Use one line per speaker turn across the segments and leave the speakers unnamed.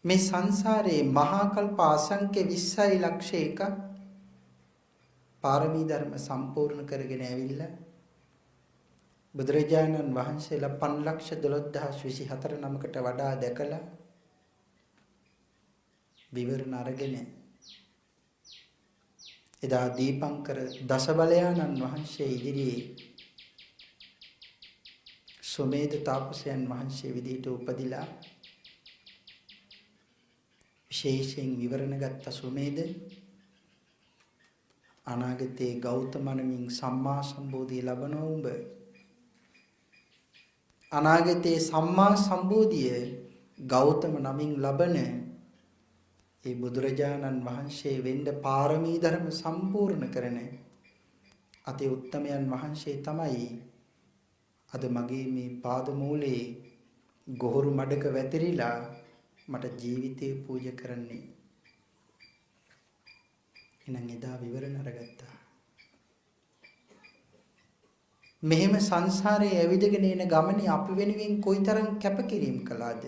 මේ සංසාරේ මහා කල්ප අසංඛ්‍ය 20 ලක්ෂ එකක් පාරමී ධර්ම සම්පූර්ණ කරගෙන ඇවිල්ලා බුදුරජාණන් වහන්සේලා 5,12,024 නමකට වඩා දැකලා විවරණ අරගෙන එදා දීපංකර දසබලයාණන් වහන්සේ ඉදිරියේ සුමේද තාපසයන් වහන්සේ විදිහට උපදිලා විශේෂයෙන් විවරණ ගත්ත සුමේද අනාගතයේ ගෞතම නමින් සම්මා සම්බෝධිය ලබන උඹ අනාගතයේ සම්මා සම්බෝධිය ගෞතම නමින් ලබන ඒ බුදුරජාණන් වහන්සේ වෙන්න පාරමී ධර්ම සම්පූර්ණ කරන අති උත්තමයන් වහන්සේ තමයි අද මගේ මේ පාද මූලයේ ගොහරු මඩක වැතිරිලා මට ජීවිතේ පූජා කරන්නේ. එහෙනම් එදා විවරණ අරගත්තා. මෙහෙම සංසාරයේ ඇවිදගෙන එන ගමනේ අපි වෙනුවෙන් කොයිතරම් කැපකිරීම කළාද?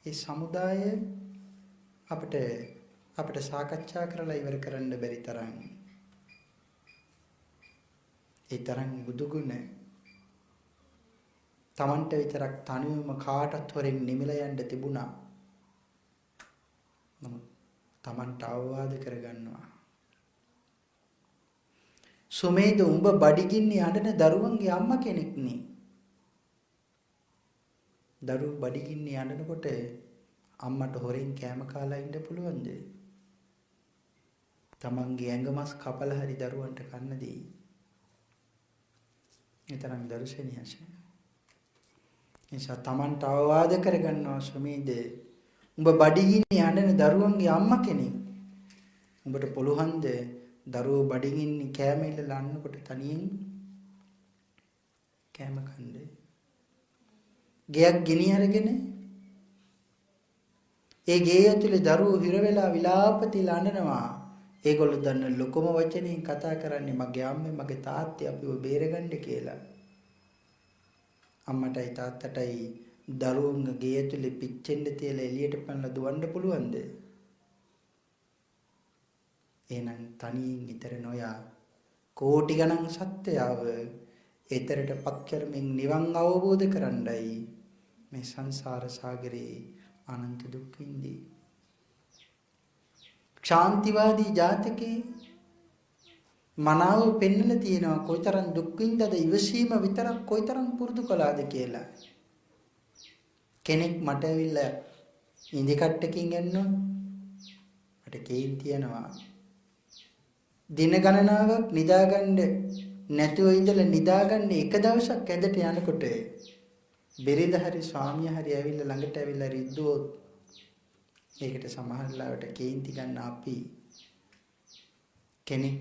ඒ සමුදාය අපිට සාකච්ඡා කරලා ඉවර කරන්න බැරි තරම්. ඒ තරම් බුදුගුණ තමන්ට විතරක් තනියම කාටත් හොරෙන් නිමිලා යන්න තිබුණා. නමුත් තමන්ට අවවාද කරගන්නවා. සුමේද උඹ බඩගින්නේ අඬන දරුවන්ගේ අම්මා කෙනෙක් නේ. දරුවෝ බඩගින්නේ අඬනකොට අම්මට හොරෙන් කෑම කාලා ඉන්න පුළුවන්ද? තමන්ගේ ඇඟමස් කපලා හරි දරුවන්ට කන්න දෙයි. ඊතරම් දරුසෙනියස. එනිසා තමන්ට අවවාද කරගන්නවා සුමේද උඹ බඩගින්නේ අඬන දරුවන්ගේ අම්මා කෙනෙක්. උඹට පුළුවන්ද දරුවෝ බඩගින්නේ කෑම ඉල්ලලා අන්නකොට තනියෙන් කෑම කන්න? ගෙයක් ගෙනි අරගෙන ඒ ගේ ඇතුලේ දරුවෝ හිර වෙලා විලාපතිලා අඬනවා. ඒගොල්ලෝ දන්න ලොකම වචනේ කතා කරන්නේ මගේ අම්මේ මගේ තාත්තේ අපිව බේරගන්න කියලා. අම්මටයි තාත්තටයි දරුවන්ගේ ගේ ඇතුලේ පිච්චෙන්න තියලා එළියට පැනලා දුවන්න පුළුවන්ද? එහෙනම් තනියෙන් ඊතර නොයා කෝටි ගණන් සත්‍යයව ඊතරටපත් කරමින් නිවන් අවබෝධ කරන්නයි මේ සංසාර සාගරේ අනන්ත දුක් විඳී. ශාන්තිවාදී ජාතකේ මනාව පෙන්නලා තියෙනවා කොයිතරම් දුක් විඳද ඉවසීම විතරක් කොයිතරම් පුරුදු කළාද කියලා. කෙනෙක් මට ඇවිල්ලා ඉඳි කට්ටකින් එන්නොත් මට කේන්ති යනවා. දින ගණනාවක් නිදාගන්න නැතුව ඉඳලා නිදාගන්න එක දවසක් ඇඳට යනකොට බෙරිඳ හරි ස්වාමියා හරි ඇවිල්ලා ළඟට ඇවිල්ලා රිද්දුවොත් ඒකට සමහර ලාවට කේන්ති ගන්න අපි කෙනෙක්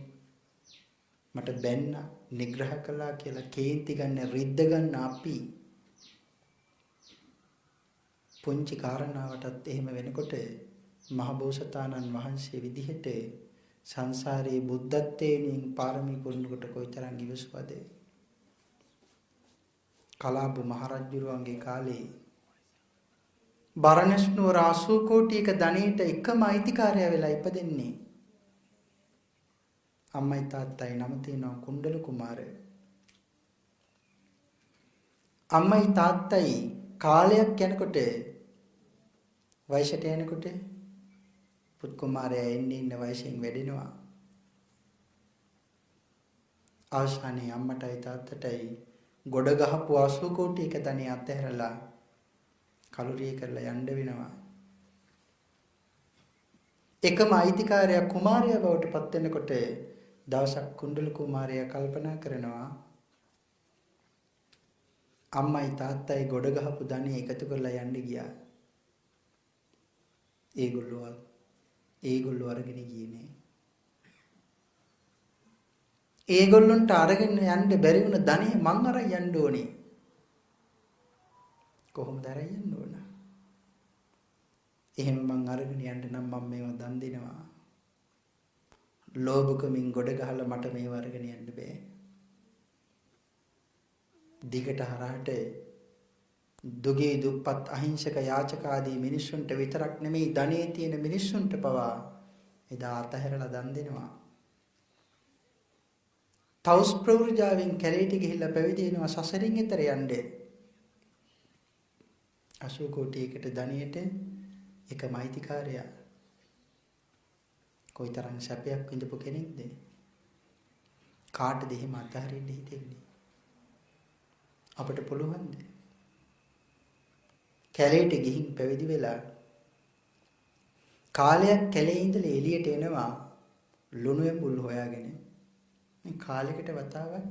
මට බැන්න නිග්‍රහ කළා කියලා කේන්ති ගන්න රිද්ද ගන්න අපි පුංචි කාරණාවටත් එහෙම වෙනකොට මහබෝසතාණන් වහන්සේ විදිහට සංසාරේ බුද්ධත්වයෙන් පාරමී පුරනකොට කොයිතරම් ඉවසුවද? කලාප මහරජුරුවන්ගේ කාලේ බරණැස් නුවර 80 කෝටියක ධනෙට එකම අයිතිකාරයා වෙලා ඉපදෙන්නේ අම්මයි තාත්තයි නම තියෙනවා කුණ්ඩල කුමාර. අම්මයි තාත්තයි කාලයක් යනකොට වයසට යනකොට පුත් කුමාරයා ඉන්න වයසෙන් වැඩෙනවා. අවසානයේ අම්මටයි තාත්තටයි ගොඩ ගහපු 80 කෝටියක ධනෙ අතහැරලා කලුරිය කරලා යන්න වෙනවා. එකම අයිතිකාරයා කුමාරයා බවට පත් වෙනකොට දවසක් කුණ්ඩල කුමාරයා කල්පනා කරනවා අම්මයි තාත්තයි ගොඩ ගහපු ධනෙ එකතු කරලා යන්න ගියා. ඒගොල්ලෝ අරගෙන ගියේ නෑ. ඒගොල්ලන්ට අරගෙන යන්න බැරි වුණ ධනෙ මං අරන් යන්න ඕනේ. කොහොමද අරන් යන්න ඕන? එහෙම මං අරගෙන යන්න නම් මම මේවා දන් දෙනවා. ලෝභකමින් ගොඩ ගහලා මට මේවා අරගෙන යන්න බෑ. දිගට හරහට දුගී දුප්පත් අහිංසක යාචක ආදී මිනිස්සුන්ට විතරක් නෙමෙයි ධනෙ තියෙන මිනිස්සුන්ට පවා එදා අතහැරලා දන් දෙනවා. තවුස් ප්‍රවෘජාවෙන් කැලේට ගිහිල්ලා පැවිදි වෙනවා සසරින් එතර යන්නේ. 80 කෝටියකට ධනියට එක මෛත්‍රිකාරයා කොයිතරම් සැපයක් විඳපු කෙනෙක්ද? කාටද එහෙම අතහරින්න හිතෙන්නේ? අපිට පුළුවන්ද? කැලේට ගිහින් පැවිදි වෙලා කාලයක් කැලේ ඉඳලා එළියට එනවා ලුණු එඹුල් හොයාගෙන. මේ කාලයකට වතාවක්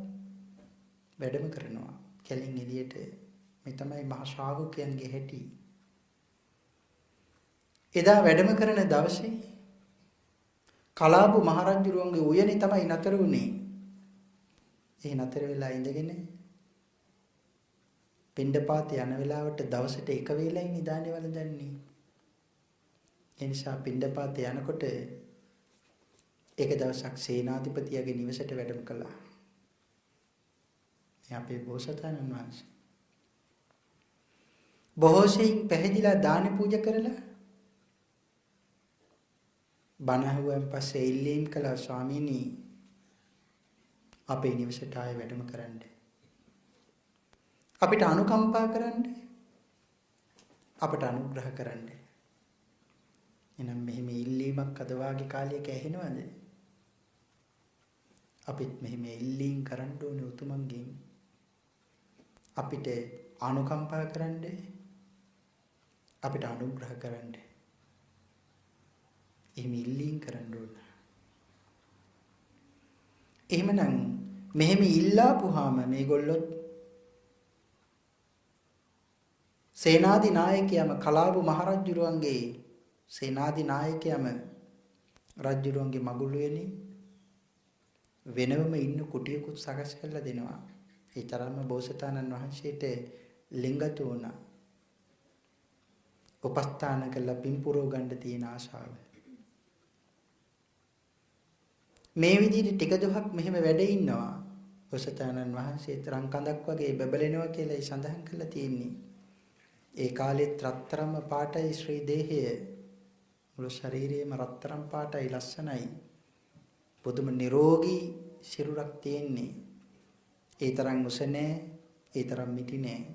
වැඩම කරනවා කැලෙන් එළියට. මේ තමයි මහා ශ්‍රාවකයන්ගේ හැටි. එදා වැඩම කරන දවසේ කලාබු මහරජුරුවන්ගේ උයනේ තමයි නතර වුනේ. ඒ නතර වෙලා ඉඳගෙන පින්ඩපාත යන වෙලාවට දවසට එක වේලයි නිදානේ වළඳන්නේ. ඒ නිසා පින්ඩපාත යනකොට එක දවසක් සේනාධිපතියගේ නිවසට වැඩම කළා. මේ අපේ බෝසතාණන් වහන්සේ බොහෝ සෙයින් පැහැදිලා දාන පූජා කරලා බණ අහුවෙන් පස්සේ ඉල්ලීම් කළා ස්වාමීනි අපේ නිවසට ආයෙ වැඩම කරන්න. අපිට අනුකම්පා කරන්න. අපට අනුග්‍රහ කරන්න. එනම් මෙහෙම ඉල්ලීමක් අද වාගේ කාලයක ඇහෙනවද? අපිත් මෙහෙම ඉල්ලීම් කරන්න ඕනේ උතුමන්ගෙන්. අපිට අනුකම්පා කරන්න. අපිට අනුග්‍රහ කරන්න. එහෙම ඉල්ලීම් කරන්න ඕන. එහෙමනම් මෙහෙම ඉල්ලාපුවාම මේගොල්ලොත් සේනාධි නායකයම කලාබු මහරජුරුවන්ගේ සේනාධි නායකයම රජුරුවන්ගේ මගුල් වෙන්නේ වෙනවම ඉන්න කුටියකුත් සකස් කරලා දෙනවා. ඒ තරම්ම බෝසතාණන් වහන්සේට ලිංගතු වුණා. උපස්ථාන කළ පින්පුරෝ ගන්න තියෙන ආශාව. මේ විදිහට ටික දොහක් මෙහෙම වැඩ ඉන්නවා. බෝසතාණන් වහන්සේ තරම් කඳක් වගේ බබලෙනවා කියලා සඳහන් කරලා තියෙන්නේ. ඒ කාලෙත් රත්තරම් පාටයි ශ්‍රී දේහය මුළු ශරීරයේම රත්තරම් පාටයි ලස්සනයි. පුදුම නිරෝගී සිරුරක් තියෙන්නේ. ඒ තරම් උස නැහැ, ඒ තරම් මිටි නැහැ.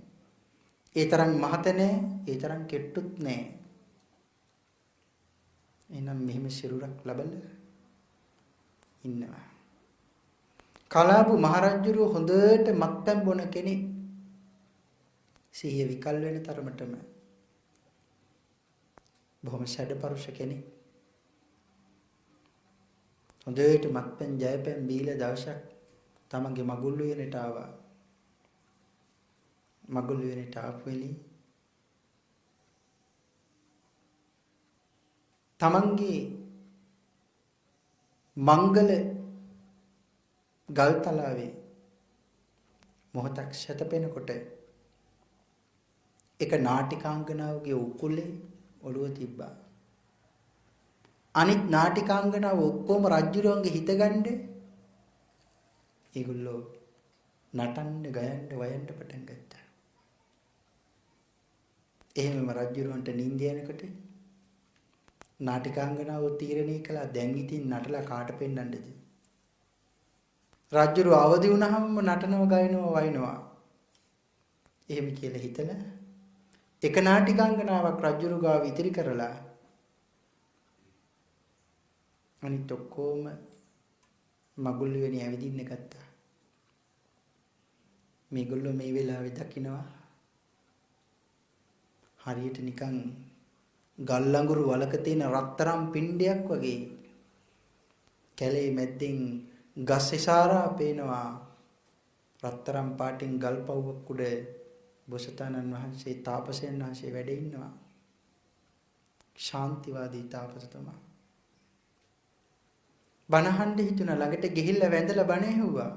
ඒ තරම් මහත නැහැ, ඒ තරම් කෙට්ටුත් නැහැ. එනම් මෙහෙම සිරුරක් ලබලා ඉන්නවා. කලාබු මහරජුරුව හොඳට මත්පැන් බොන කෙනෙක්. සිහිය විකල් වෙන තරමටම බොහොම සැඩපරුෂ කෙනෙක්. හොඳට මත්පැන් ජයපැන් බීලා දවසක් තමන්ගේ මගුල් වෙනට ආවා. මගුල් වෙනට ආපු වෙලී තමන්ගේ මංගල ගල්තලාවේ මොහොතක් සැතපෙනකොට එක නාටිකාංගනාවගේ උකුලේ ඔළුව තිබ්බා. අනිත් නාටිකාංගනාව ඔක්කොම රජුරවන්ගේ හිත ගන්නේ ඒගොල්ලෝ නටන්න ගයන්න වයන්න පටන් ගත්තා. එහෙමම රජුරවන්ට නිින්ද යනකොට නාටිකාංගනාව තීරණය කළා දැන් ඉතින් නටලා කාට පෙන්නන්නද? රජුරු අවදි වුණාම නටනවා ගයනවා වයින්නවා. එහෙම කියලා හිතලා එක නාටිකාංගනාවක් රජුරු ගාව ඉතිරි කරලා අනිත් ඔක්කොම මගුල් වෙණි ඇවිදින්න ගත්තා. මේගොල්ලෝ මේ වෙලාවේ දකිනවා හරියට නිකන් ගල් ලඟුරු වලක තියෙන රත්තරම් පිණ්ඩයක් වගේ කැලේ මැද්දෙන් ගස් ඉසාරා පේනවා. රත්තරම් පාටින් ගල් පවුවක් උඩ බෝසතාණන් වහන්සේ තාපසයන් වහන්සේ වැඩ ඉන්නවා. ශාන්තිවාදී තාපසතුමා. බණහඬ හිතුණ ළඟට ගිහිල්ලා වැඳලා බණ ඇහුවා.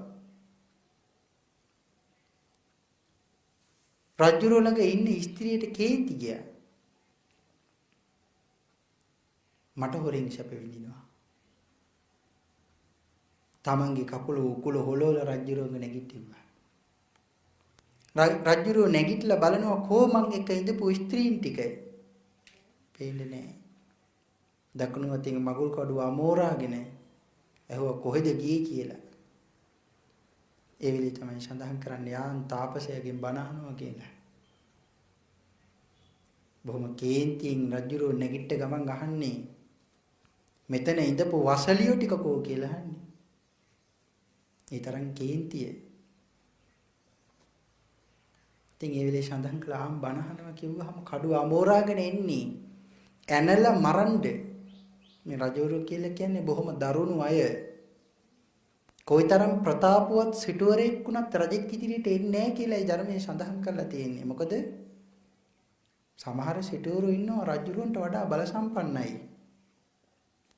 රජුරෝ ළඟ ඉන්න ස්ත්‍රියට කේන්ති ගියා. මට හොරෙන් සැප විඳිනවා. තමන්ගේ කකුල උකුල හොලවල රජුරෝඟ නැගිටිනවා. රජුරෝ නැගිටලා බලනවා කොමන් එක ඉඳපු ස්ත්‍රීන් ටික. පේන්නේ නැහැ. දකුණු අතින් මගුල් කඩුව අමෝරාගෙන ඇහුවා කොහෙද ගියේ කියලා. ඒ වෙලේ තමයි සඳහන් කරන්නේ යාන් තාපසයාගෙන් බණ අහනවා කියලා. බොහොම කේන්තියෙන් රජුරෝ නැගිට ගමන් අහන්නේ මෙතන ඉඳපු වසලියෝ ටික කෝ කියලා අහන්නේ. ඒ තරම් කේන්තිය. ඉතින් ඒ වෙලේ සඳහන් කළා බණ අහනවා කිව්වහම කඩුව අමෝරාගෙන එන්නේ ඇනලා මරන්න. මේ රජවරු කියලා කියන්නේ බොහොම දරුණු අය. කොයිතරම් ප්‍රතාපවත් සිටුවරයෙක් වුණත් රජෙක් ඉදිරියට එන්නේ නැහැ කියලායි ධර්මයේ සඳහන් කරලා තියෙන්නේ. මොකද සමහර සිටුවරු ඉන්නවා රජුරන්ට වඩා බල සම්පන්නයි.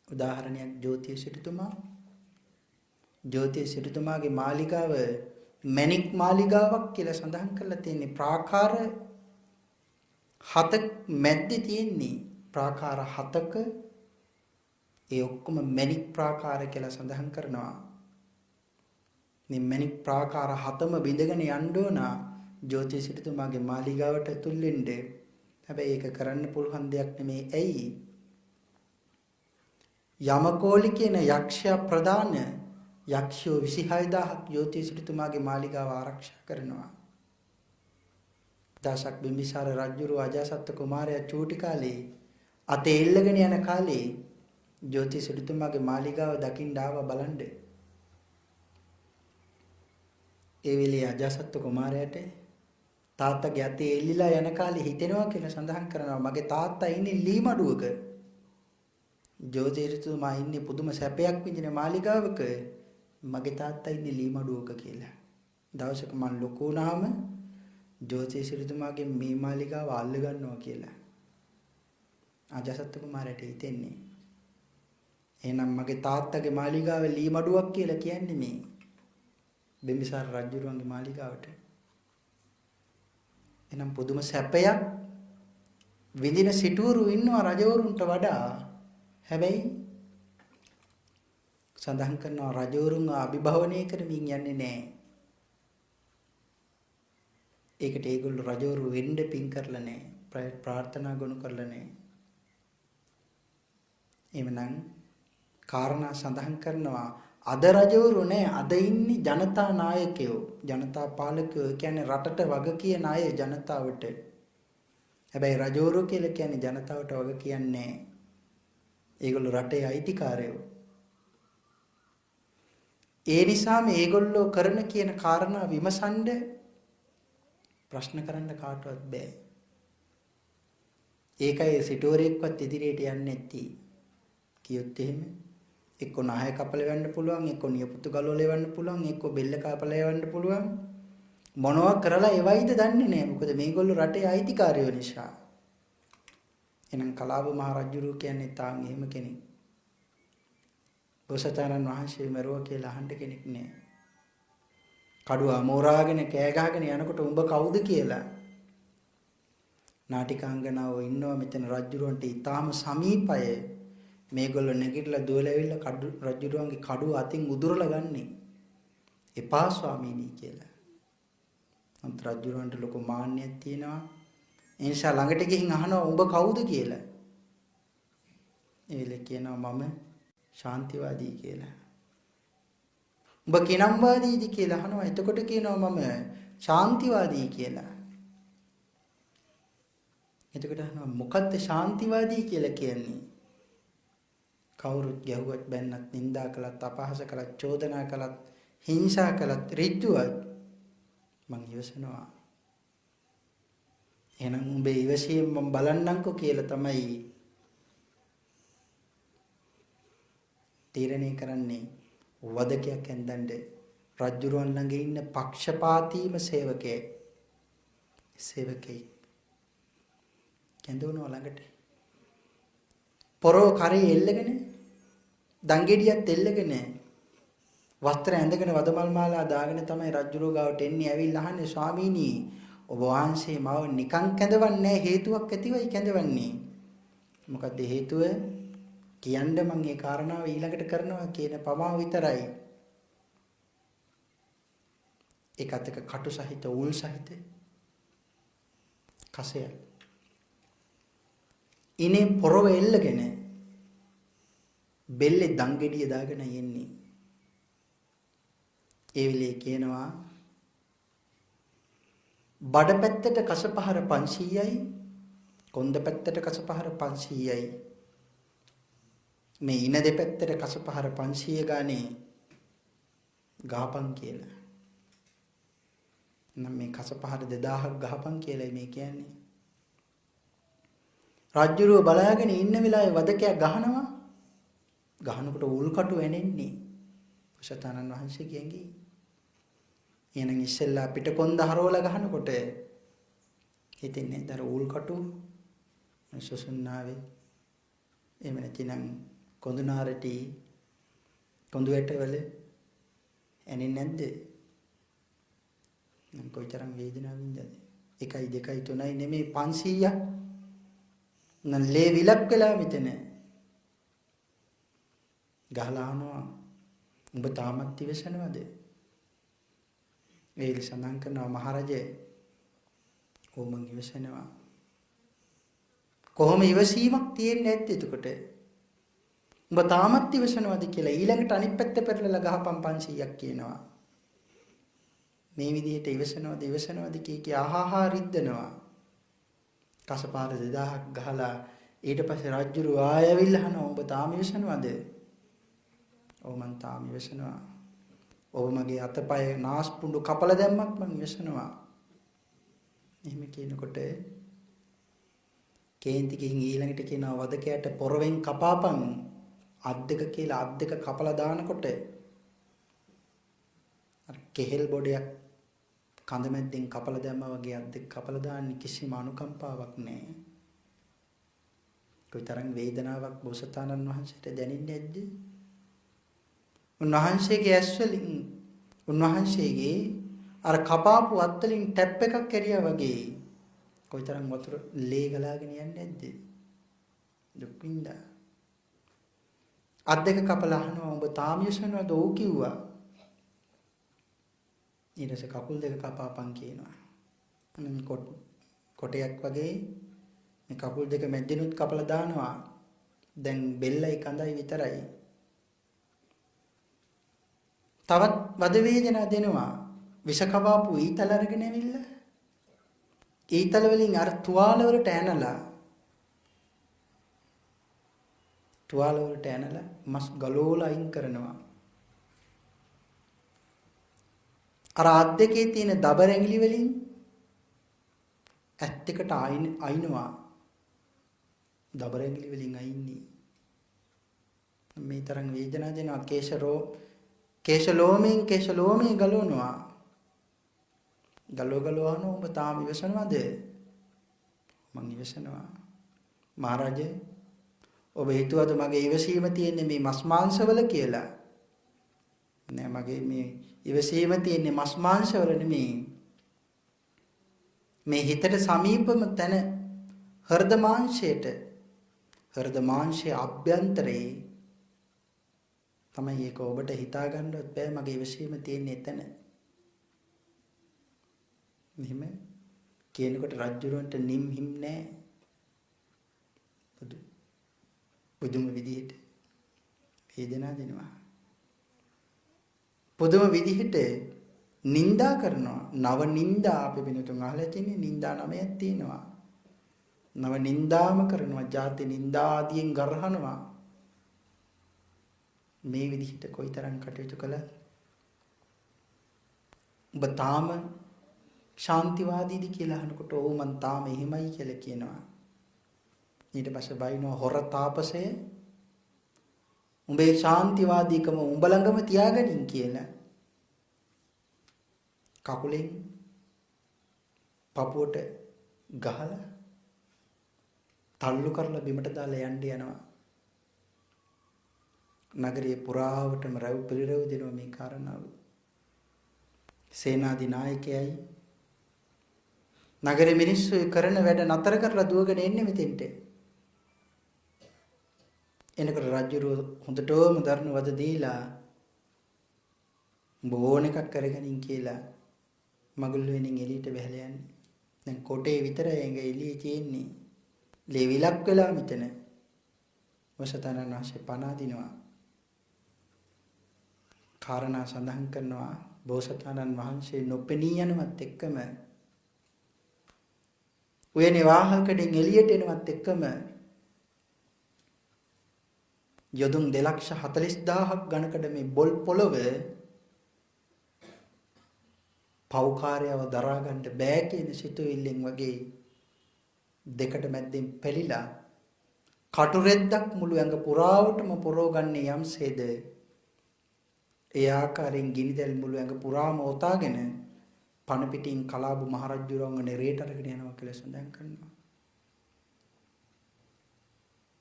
උදාහරණයක් ජෝතිය සිටුතුමා. ජෝතිය සිටුතුමාගේ මාලිගාව මැණික් මාලිගාවක් කියලා සඳහන් කරලා තියෙන්නේ. ප්‍රාකාර 7ක් මැද්දේ තියෙන්නේ. ප්‍රාකාර 7ක ඒ ඔක්කොම මැණික් ප්‍රාකාර කියලා සඳහන් කරනවා. මේ මැණික් ප්‍රාකාර 7ම බිඳගෙන යන්න ඕන ජෝතිය සිටුතුමාගේ මාලිගාවට ඇතුල් වෙන්න. හැබැයි ඒක කරන්න පුළුවන් දෙයක් නෙමෙයි. ඇයි? යමකෝලි කියන යක්ෂයා ප්‍රධාන යක්ෂයෝ 26000ක් ජෝතිය සිටුතුමාගේ මාලිගාව ආරක්ෂා කරනවා. දසක් බිම්බිසාර රජුරු අජාසත් කුමාරයා චූටි කාලේ අතේ එල්ලගෙන යන කාලේ ජෝතිය සිටුතුමාගේ මාලිගාව දකින්න ආවා බලන්න. ඒ වෙලේ අජාසත් කුමාරයාට තාත්තගේ අතේ එල්ලිලා යන කාලේ හිතෙනවා කියලා සඳහන් කරනවා මගේ තාත්තා ඉන්නේ ලී මඩුවක. ජෝතිය සිටුතුමා ඉන්නේ පුදුම සැපයක් විඳින මාලිගාවක. මගේ තාත්තා ඉන්නේ ලී මඩුවක කියලා. දවසක මම ලොකු වුණාම ජෝතිය සිටුතුමාගේ මේ මාලිගාව අල්ල ගන්නවා කියලා. අජාසත් කුමාරයාට හිතෙන්නේ. එහෙනම් මගේ තාත්තගේ මාලිගාව ලී මඩුවක් කියලා කියන්නේ මේ බිම්බිසාර රජුරුවන්ගේ මාලිගාවට. එනම් පුදුම සැපයක් විඳින සිටුවරු ඉන්නවා රජවරුන්ට වඩා. හැබැයි සඳහන් කරනවා රජවරුන් අභිභවනය කරමින් යන්නේ නැහැ. ඒකට ඒගොල්ලෝ රජවරු වෙන්න පින් කරලා නැහැ. ප්‍රාර්ථනා ගොනු කරලා නැහැ. එමනම් කාරණා සඳහන් කරනවා අද රජවරු නෑ. අද ඉන්නේ ජනතා නායකයෝ, ජනතා පාලකයෝ. කියන්නේ රටට වග කියන අය ජනතාවට. හැබැයි රජවරු කියලා කියන්නේ ජනතාවට වග කියන්නේ නෑ. ඒගොල්ලෝ රටේ අයිතිකාරයෝ. ඒ නිසා මේගොල්ලෝ කරන කියන කාරණා විමසන්න ප්‍රශ්න කරන්න කාටවත් බෑ. ඒකයි සිටුවරයෙක්වත් ඉදිරියට යන්නේ නැති. කියොත් එහෙම එක්ක නාය කපල වෙන්න පුළුවන්, එක්ක නියපොතු ගලවල වෙන්න පුළුවන්, එක්ක බෙල්ල කපල වෙන්න පුළුවන්. මොනවා කරලා එවයිද දන්නේ නැහැ. මොකද මේගොල්ලෝ රටේ අයිතිකාරයෝ නිසා. එහෙනම් කලාව මහ රජුරු කියන්නේ තාම එහෙම කෙනෙක්. බෝසතාණන් වහන්සේ මරුවා කියලා අහන්න කෙනෙක් නැහැ. කඩුව අමෝරාගෙන කෑ ගහගෙන යනකොට උඹ කවුද කියලා. නාටිකාංගනාව ඉන්නවා මෙතන රජුරවන්ට ඊටාම සමීපය. මේගොල්ලෝ නැගිටලා දුවලවිල්ලා රජුරුවන්ගේ කඩුව අතින් උදුරලා ගන්නේ. එපා ස්වාමීනි කියලා. අන්ත රජුරුවන්ට ලොකු මාන්නයක් තියෙනවා. ඒ නිසා ළඟට ගිහින් අහනවා උඹ කවුද කියලා. ඒල කියනවා මම ශාන්තිවාදී කියලා. උඹ කිනම්වාදීද කියලා අහනවා. එතකොට කියනවා මම ශාන්තිවාදී කියලා. එතකොට අහනවා මොකද්ද ශාන්තිවාදී කියලා කියන්නේ? කවුරුත් ගැහුවත් බැන්නත් නිඳා කළත් අපහාස කළත් චෝදනා කළත් හිංසා කළත් ඍජුවත් මං ඉවසනවා. එහෙනම් උඹේ ඉවසීම මම බලන්නම්කෝ කියලා තමයි තීරණය කරන්නේ. වදකයක් ඇඳන්ඩ රජුරුවන් ළඟ ඉන්න පක්ෂපාතීම සේවකයෙක් කැඳවනවා ළඟට. පොරෝ කරේ එල්ලගෙන දංගෙඩියත් එල්ලගෙන වස්ත්‍ර ඇඳගෙන වදමල් මාලා දාගෙන තමයි රජුරෝ ගාවට එන්නේ. ඇවිල්ලා අහන්නේ ස්වාමීනි ඔබ වහන්සේ මාව නිකන් කැඳවන්නේ හේතුවක් ඇතිවයි කැඳවන්නේ. මොකද්ද හේතුව? කියන්න මම ඒ කාරණාව ඊළඟට කරනවා කියන පමාව විතරයි. ඒකත් එක කටු සහිත උල් සහිත කසය. ඉනේ පොරව එල්ලගෙන බෙල්ලේ දංගෙඩිය දාගෙන යන්නේ. ඒ වෙලේ කියනවා බඩ පැත්තට කසපහර 500යි කොන්ද පැත්තට කසපහර 500යි මේ ඉන දෙපැත්තට කසපහර 500 ගානේ ගහපන් කියලා. නම් මේ කසපහර 2000ක් ගහපන් කියලායි මේ කියන්නේ. රාජ්‍යරුව බලාගෙන ඉන්න වෙලාවේ වදකයා ගහනවා. ගහනකොට උල්කටු එනෙන්නේ. කුසතානන් වහන්සේ කියන්නේ. එහෙනම් ඉස්සෙල්ලා පිට කොන්ද හරවලා ගහනකොට හිතෙන්නේ දර උල්කටු සුසුන්නාවේ එහෙම නැතිනම් කොඳුනාරටි කොඳු වැටවල එන්නේ නැද්ද? නම් කොයිතරම් වේදනාවින්දද? 1යි 2යි 3යි නෙමෙයි 500ක් නම් ලේ විලක් වෙලා මෙතන ගහලා අහනවා උඹ තාමත් ඉවසනවද? ඒ සඳහන් කරනවා මහරජේ ඕ මං ඉවසනවා. කොහොම ඉවසීමක් තියෙන්නේ නැත්තේ එතකොට? උඹ තාමත් ඉවසනවද කියලා ඊළඟට අනිත් පැත්ත පෙරලලා ගහපන් 500ක් කියනවා. මේ විදිහට ඉවසනවද කිය ආහාහා රිද්දනවා. කසපාර 2000ක් ගහලා ඊට පස්සේ රජුරු ආයෙවිල්ලා අහනවා ඔබ තාම ඉවසනවද? ඔව් මං තාම ඉවසනවා. ඔබ මගේ අතපය නාස්පුඩු කපලා දැම්මත් මං ඉවසනවා. එහෙම කියනකොට කේන්ති කින් ඊළඟට කියනවා වදකයට පොරවෙන් කපාපන් අත් දෙක කියලා අත් දෙක කපලා දානකොට අර කෙහෙල් බොඩයක් කඳ මැද්දෙන් කපලා දැම්මා වගේ අත් දෙක කපලා දාන්නේ කිසිම අනුකම්පාවක් නැහැ. කොයිතරම් වේදනාවක් බෝසතාණන් වහන්සේට දැනෙන්නේ නැද්ද? උන්වහන්සේගේ ඇස් වලින් උන්වහන්සේගේ අර කපාපු අත් වලින් ටැප් එකක් කැරියා වගේ කොයිතරම් වතුර ලේ ගලාගෙන යන්නේ නැද්ද? දුක් විඳා. අත් දෙක කපලා අහනවා ඔබ තාම යසනවද? ඔව් කිව්වා. ඊට පස්සේ කකුල් දෙක කපාපන් කියනවා. කොටයක් වගේ මේ කකුල් දෙක මැදිනුත් කපලා දානවා. දැන් බෙල්ලයි කඳයි විතරයි. තවත් වද වේදනා දෙනවා. විෂ කවාපු ඊතල අරගෙන ඇවිල්ලා ඊතල වලින් අර තුවාල වලට ඇනලා මස් ගලෝලා අයින් කරනවා. අර අත් දෙකේ තියෙන දබර ඇඟිලි වලින් ඇත් එකට අයින්නවා. දබර ඇඟිලි වලින් අයින්නේ. මේ තරම් වේදනාව දෙනවා. කේශලෝමේ ගලවනවා. ගලවන ඔබ තාම ඉවසනවද? මං ඉවසනවා. මහරජා ඔබ හිතුවද මගේ ඉවසීම තියෙන්නේ මේ මස් මාංශවල කියලා? නෑ මගේ මේ ඉවසීම තියෙන්නේ මස් මාංශවල නෙමෙයි. මේ හිතට සමීපම තැන හෘද මාංශයේ අභ්‍යන්තරේ තමයි ඒක ඔබට හිතා ගන්නවත් බෑ මගේ ඉවසීම තියෙන්නේ එතන. මෙහෙම කියනකොට රජුරන්ට නිම් හිම් නෑ. පුදුම විදිහට වේදනාව දෙනවා. පුදුම විදිහට නින්දා කරනවා. නව නින්දා අපි වෙනතුන් අහලා තියෙන්නේ නින්දා 9ක් තියෙනවා. නව නින්දාම කරනවා. ಜಾති නින්දා ආදියෙන් ගරහනවා. මේ විදිහට කොයිතරම් කටයුතු කළත් ඔබ තාම ශාන්තිවාදීද කියලා අහනකොට ඔව් මං තාම එහෙමයි කියලා කියනවා. ඊට පස්සේ බයිනෝ හොර තාපසය උඹේ ශාන්තිවාදීකම උඹ ළඟම තියාගනින් කියලා කකුලෙන් පපුවට ගහලා තල්ලු කරලා බිමට දාලා යනවා. නගරයේ පුරාවටම රැව් පිළිරැව් දෙනවා මේ කාරණාව. සේනාධි නායකයයි නගරේ මිනිස්සු කරන වැඩ නතර කරලා දුවගෙන එන්නේ මෙතෙන්ට. එනකොට රජුරු හොඳටම දරන වද දීලා බෝන එකක් කරගනින් කියලා මගුල් වෙනින් එළියට බහලා යන්නේ. දැන් කොටේ විතරයි ඇඟ එළියේ තියෙන්නේ. ලෙවිලක් වෙලා මෙතන. වසතනන් වහන්සේ පණ අදිනවා. කාරණා සඳහන් කරනවා බෝසතාණන් වහන්සේ නොපෙනී යනවත් එක්කම උයනේ වාහකයෙන් එළියට එනවත් එක්කම යොදුන් 2,40,000ක් ගණකඩ මේ බොල් පොළව පෞකාරයව දරා ගන්න බෑ කියන සිතුවිල්ලෙන් වගේ දෙකට මැද්දෙන් පෙළිලා කටුරෙද්දක් මුළු ඇඟ පුරාවටම පොරෝගන්නේ යම්සේද ඒ ආකාරයෙන් ගිනිදැල් මුළු ඇඟ පුරාම ඔතාගෙන පණ පිටින් කලාබු මහරජුරවංග නෙරේට අරගෙන යනවා කියලා සඳහන් කරනවා.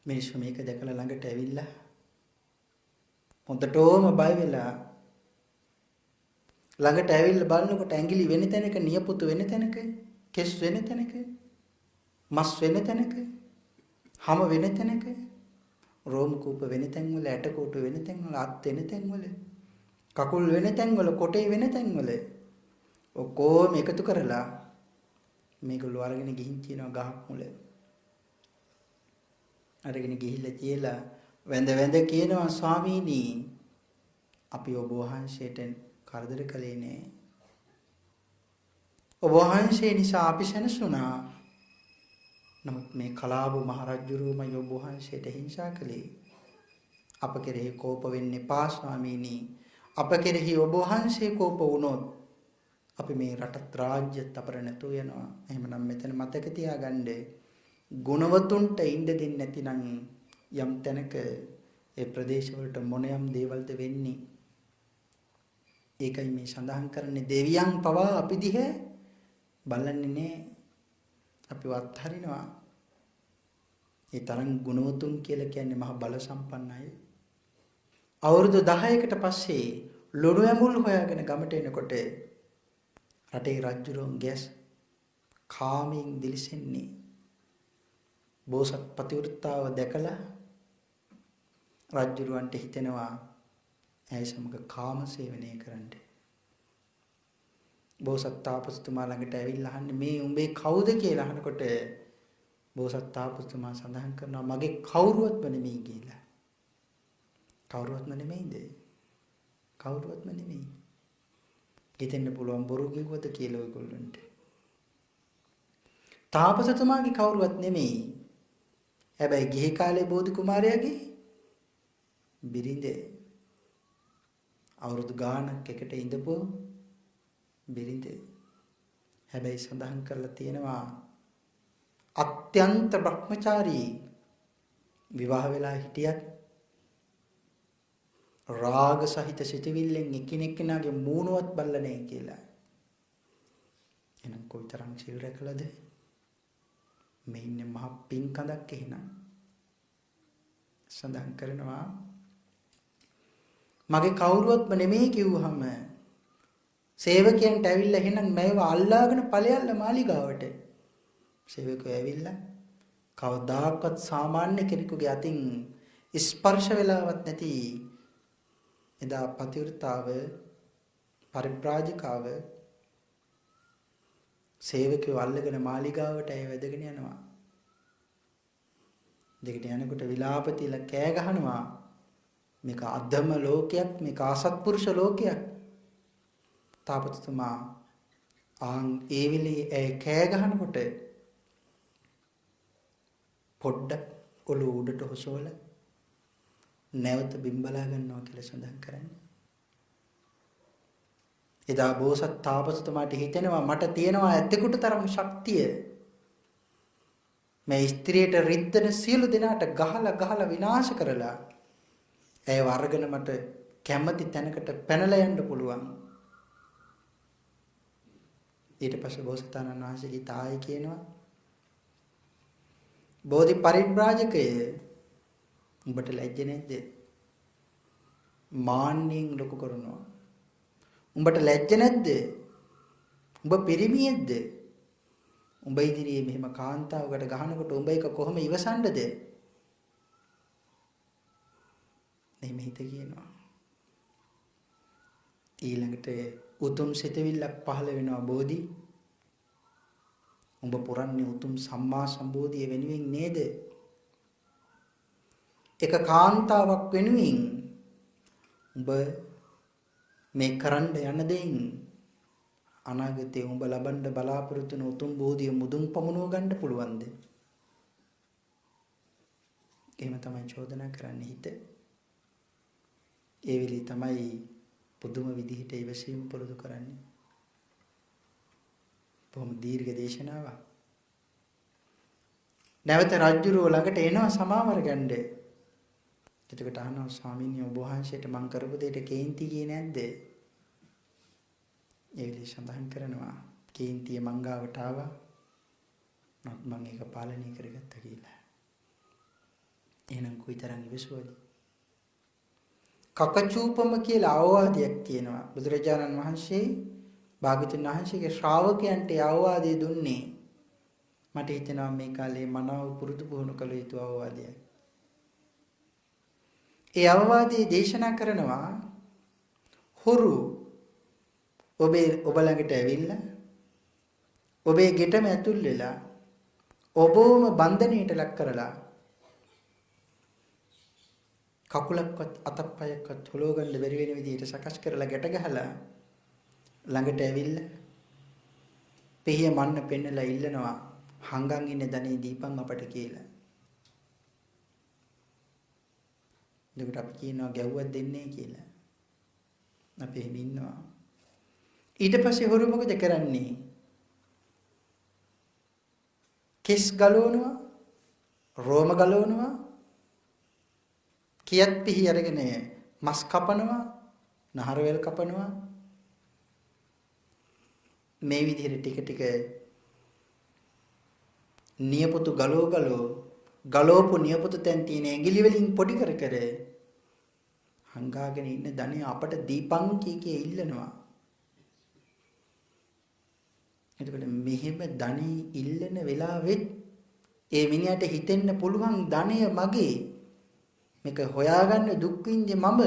මිනිස්සු මේක දැකලා ළඟට ඇවිල්ලා හොඳටම බය වෙලා ළඟට ඇවිල්ලා බලනකොට ඇඟිලි වෙන තැනක, නියපොතු වෙන තැනක, කෙස් වෙන තැනක, මස් වෙන තැනක, හම වෙන තැනක, රෝම කූප වෙන තැන්වල, ඇටකොටු වෙන තැන්වල, අත් වෙන තැන්වල, කකුල් වෙන තැන්වල, කොටේ වෙන තැන්වල ඔක්කොම එකතු කරලා මේගොල්ලෝ අරගෙන ගිහින් කියනවා ගහක් මුල. අරගෙන ගිහිල්ලා තියලා වැඳ වැඳ කියනවා ස්වාමීනි අපි ඔබ වහන්සේට කරදර කළේ නෑ. ඔබ වහන්සේ නිසා අපි සැනසුණා. නමුත් මේ කලාබු මහරජුරුවමයි ඔබ වහන්සේට හිංසා කළේ. අප කෙරෙහි කෝප වෙන්න එපා ස්වාමීනි. අප කෙරෙහි ඔබ වහන්සේ කෝප වුණොත් අපි මේ රට රාජ්‍යත් අපර නැතුව යනවා. එහෙමනම් මෙතන මතක තියාගන්න ගුණවතුන්ට ඉන්න දෙන්නේ නැතිනම් යම් තැනක ඒ ප්‍රදේශවලට මොනියම් දේවල්ද වෙන්නේ. ඒකයි මේ සඳහන් කරන්නේ දෙවියන් පවා අපි දිහා බලන්නේ නෑ. අපි වත්හරිනවා. ඒ තරම් ගුණවතුන් කියලා කියන්නේ මහ බල සම්පන්න අය. අවුරුදු 10කට පස්සේ ලොණු ඇඹුල් හොයාගෙන ගමට එනකොට රටේ රජුරුන් ගැස් කාමයෙන් දිලිසෙන්නේ. බෝසත් පතිවෘත්තාව දැකලා රජුරුවන්ට හිතෙනවා ඇය සමග කාම සේවනය කරන්න. බෝසත් තාපසතුමා ළඟට ඇවිල්ලා අහන්නේ මේ උඹේ කවුද කියලා අහනකොට බෝසත් තාපසතුමා සඳහන් කරනවා මගේ කවුරුවත්ම නෙමෙයි කියලා. කවුරුවත්ම නෙමෙයිද? කවුරුවත්ම නෙමෙයි. හිතෙන්න පුළුවන් බොරු කිව්වද කියලා ඔයගොල්ලන්ට. තාපසතුමාගේ කවුරුවත් නෙමෙයි. හැබැයි ගිහි කාලේ බෝධි කුමාරයාගේ බිරිඳ අවුරුදු ගාණක් එකට ඉඳපු බිරිඳ. හැබැයි සඳහන් කරලා තියෙනවා අත්‍යන්ත බ්‍රහ්මචාරී විවාහ වෙලා හිටියත් රාග සහිත සිතවිල්ලෙන් එකිනෙකනාගේ මූණවත් බල්ල නැහැ කියලා. එහෙනම් කොයිතරම් සිල් රැකලාද? මේ ඉන්නේ මහ පිංකඳක් එහෙනම්. සඳහන් කරනවා මගේ කවුරුවත්ම නෙමෙයි කිව්වහම සේවකයන්ට ඇවිල්ලා එහෙනම් මේව අල්ලාගෙන ඵලයල්ල මාලිගාවට. සේවකයෝ ඇවිල්ලා කවදාකවත් සාමාන්‍ය කෙනෙකුගේ අතින් ස්පර්ශ වෙලාවක් නැති එදා පතිවෘතාව පරිබ්‍රාජකාව සේවකයෝ අල්ලගෙන මාලිගාවට ඇය වැදගෙන යනවා. දෙකට යනකොට විලාපතිලා කෑ ගහනවා මේක අධම ලෝකයක්, මේක අසත්පුරුෂ ලෝකයක්. තාපසතුමා ඒ වෙලේ ඒ කෑ ගහනකොට පොඩ්ඩක් ඔළුව උඩට හොසවල නැවත බිම්බලා ගන්නවා කියලා සඳහන් කරන්නේ. එදා බෝසත් තාපසතුමාට හිතෙනවා මට තියෙනවා ඇතෙකුට තරම් ශක්තිය මේ ස්ත්‍රියට රිද්දන සියලු දෙනාට ගහලා විනාශ කරලා ඇයව අරගෙන මට කැමති තැනකට පැනලා යන්න පුළුවන්. ඊට පස්සේ බෝසතාණන් වහන්සේගේ තායි කියනවා බෝධි පරිබ්‍රාජකය උඹට ලැජ්ජ නැද්ද? මාන්නෙන් ලොකු කරනවා. උඹට ලැජ්ජ නැද්ද? උඹ පිරිමියෙක්ද? උඹ ඉදිරියේ මෙහෙම කාන්තාවකට ගහනකොට උඹ එක කොහොම ඉවසන්නද? එහෙම හිත කියනවා. ඊළඟට උතුම් සිතවිල්ලක් පහළ වෙනවා බෝධි. උඹ පුරන්නේ උතුම් සම්මා සම්බෝධිය වෙනුවෙන් නේද? එක කාන්තාවක් වෙනුවෙන් උඹ මේ කරන්න යන දෙයින් අනාගතේ උඹ ලබන්න බලාපොරොත්තු වෙන උතුම් බෝධිය මුදුන් පමුණව ගන්න පුළුවන්ද? එහෙම තමයි චෝදනා කරන්නේ හිත. ඒ වෙලේ තමයි පුදුම විදිහට ඉවසීම පුරුදු කරන්නේ. බොහොම දීර්ඝ දේශනාවක්. නැවත රජුරෝ ළඟට එනවා සමාවර ගන්න. එතකොට අහනවා ස්වාමීනි ඔබ වහන්සේට මං කරපු දෙයට කේන්ති ගියේ නැද්ද? ඒ වෙලේ සඳහන් කරනවා කේන්තිය මංගාවට ආවා. නමුත් මං ඒක පාලනය කරගත්තා කියලා. එහෙනම් කොයිතරම් ඉවසුවද? කකචූපම කියලා අවවාදයක් තියෙනවා. බුදුරජාණන් වහන්සේ භාග්‍යවතුන් වහන්සේගේ ශ්‍රාවකයන්ට අවවාදය දුන්නේ. මට හිතෙනවා මේ කාලේ මනාව පුරුදු පුහුණු කළ යුතු අවවාදයක්. ඒ අවවාදයේ දේශනා කරනවා හොරු ඔබ ළඟට ඇවිල්ලා ඔබේ ගෙටම ඇතුල් වෙලා ඔබවම බන්ධනයට ලක් කරලා කකුලක්වත් අතප්පයක්වත් හොලව ගන්න බැරි වෙන විදිහට සකස් කරලා ගැට ගහලා ළඟට ඇවිල්ලා පිහිය මන්න පෙන්නලා ඉල්ලනවා හංගන් ඉන්න ධනේ දීපන් අපට කියලා. දෙකට අපි කියනවා ගැව්වක් දෙන්නේ කියලා. අපි එහෙම ඉන්නවා. ඊට පස්සේ හොරු මොකද කරන්නේ? කෙස් ගලවනවා, රෝම ගලවනවා, කියක් පිහි අරගෙන මස් කපනවා, නහරවැල් කපනවා. මේ විදිහට ටික ටික නියපොතු ගලෝපු නියපොතු තැන් තියෙන ඇඟිලි වලින් පොඩි කර කර හංගාගෙන ඉන්න ධනිය අපට දීපං කී ඉල්ලනවා. එතකොට මෙහෙම ධනෙ ඉල්ලන වෙලාවෙත් ඒ මිනිහට හිතෙන්න පුළුවන් ධනය මගේ. මේක හොයාගන්න දුක් විඳි මම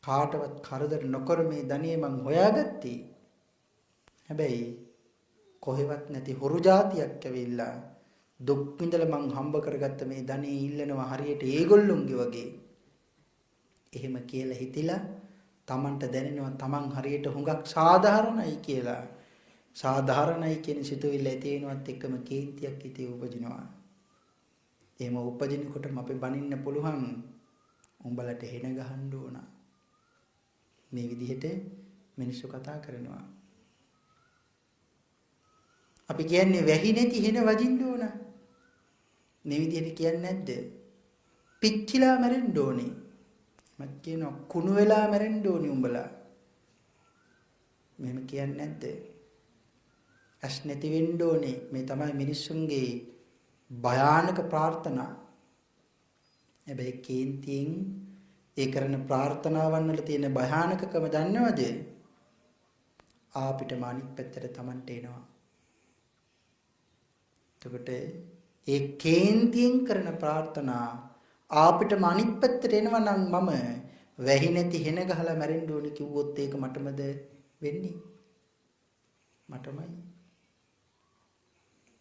කාටවත් කරදර නොකර මේ ධනිය මං හොයාගත්තේ. හැබැයි කොහෙවත් නැති හොරු జాතියක් ඇවිල්ලා දුක් විඳලා මං හම්බ කරගත්ත මේ ධනෙ ඉල්ලනවා හරියට ඒගොල්ලොන්ගේ වගේ. එහෙම කියලා හිතිලා Tamanට දැනෙනවා Taman හරියට හුඟක් සාධාරණයි කියලා. සාධාරණයි කියන සිතුවිල්ල ඇති වෙනවත් එක්කම කේන්තියක් හිතේ උපදිනවා. එහෙම උපදිනකොටම අපි බනින්න පුළුවන් උඹලට හෙන ගහන්න ඕන. මේ විදිහට මිනිස්සු කතා කරනවා. අපි කියන්නේ වැහි නැති හෙන වදින්න ඕන. මේ විදිහට කියන්නේ නැද්ද? පිච්චිලා මැරෙන්න ඕනේ. මත් කියනවා කුණු වෙලා මැරෙන්න ඕනේ උඹලා. මෙහෙම කියන්නේ නැද්ද? ඇස් නැති වෙන්න ඕනේ. මේ තමයි මිනිස්සුන්ගේ භයානක ප්‍රාර්ථනා. හැබැයි කේන්තියෙන් ඒ කරන ප්‍රාර්ථනාවන් වල තියෙන භයානකකම දන්නවද? ආපිට මානික් පැත්තට Tamanට එනවා. එතකොට ඒ කේන්තියෙන් කරන ප්‍රාර්ථනා ආපිට මානික් පැත්තට එනවා නම් මම වැහි නැති හෙන ගහලා මැරෙන්න ඕනේ කිව්වොත් ඒක මටමද වෙන්නේ? මටමයි.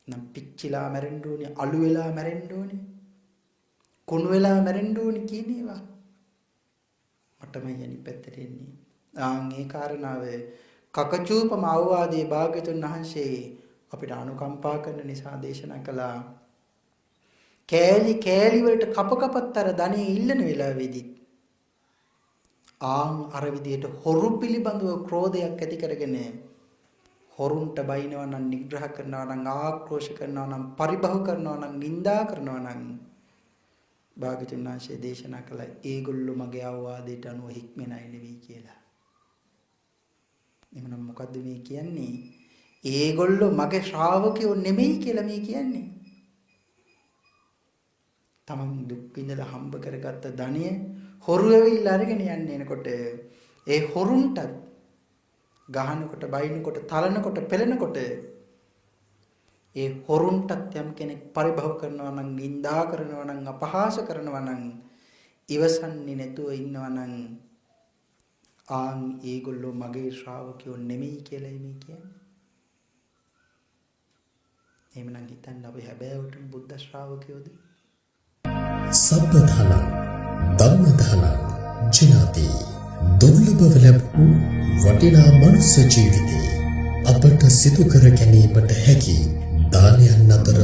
නම් පිච්චිලා මැරෙන්න ඕනේ, අලු වෙලා මැරෙන්න ඕනේ, කුණු වෙලා මැරෙන්න ඕනේ කියන ඒවා මටමයි අනිත් පැත්තට එන්නේ. ඒ කාරණාව කකචූපම අවවාදයේ භාග්‍යතුන් වහන්සේ අපිට අනුකම්පා කරන නිසා දේශනා කළා. කෑලි වලට කපතර ධනෙ ඉල්ලන වෙලාවේදී අර විදියට හොරු පිළිබඳව ක්‍රෝධයක් ඇති කරගෙන හොරුන්ට බයිනවා නම්, නිග්‍රහ කරනවා නම්, ආක්‍රෝෂ කරනවා නම්, පරිභව කරනවා නම්, නිඳා කරනවා නම් භාග්‍යතුන් වහන්සේ දේශනා කළා ඒගොල්ලෝ මගේ අවවාදයට අනුව හික්මෙන අය නෙවෙයි කියලා. එහෙනම් මොකද්ද මේ කියන්නේ? ඒගොල්ලෝ මගේ ශ්‍රාවකයෝ නෙමෙයි කියලා මේ කියන්නේ. තමන් දුක් විඳලා හම්බ කරගත්ත ධනය හොරු වෙවිලා අරගෙන යන්නේ එනකොට ඒ හොරුන්ට ගහනකොට, බයිනකොට, තලනකොට, පෙලනකොට ඒ හොරුන්ටත් යම් කෙනෙක් පරිභව කරනවා නම්, නිඳා කරනවා නම්, අපහාස කරනවා නම්, ඉවසන්නේ නැතුව ඉන්නවා නම් ආන් ඒගොල්ලෝ මගේ ශ්‍රාවකයෝ නෙමෙයි කියලායි මේ කියන්නේ. එහෙමනම් හිතන්න අපි හැබෑවටම බුද්ධ ශ්‍රාවකයෝද?
සබ්බධන ධම්මධන ජිනාති දුර්ලභව ලැබූ වටිනා මනුෂ්‍ය ජීවිතේ අපට සිදු කර ගැනීමට හැකි දානයන් අතර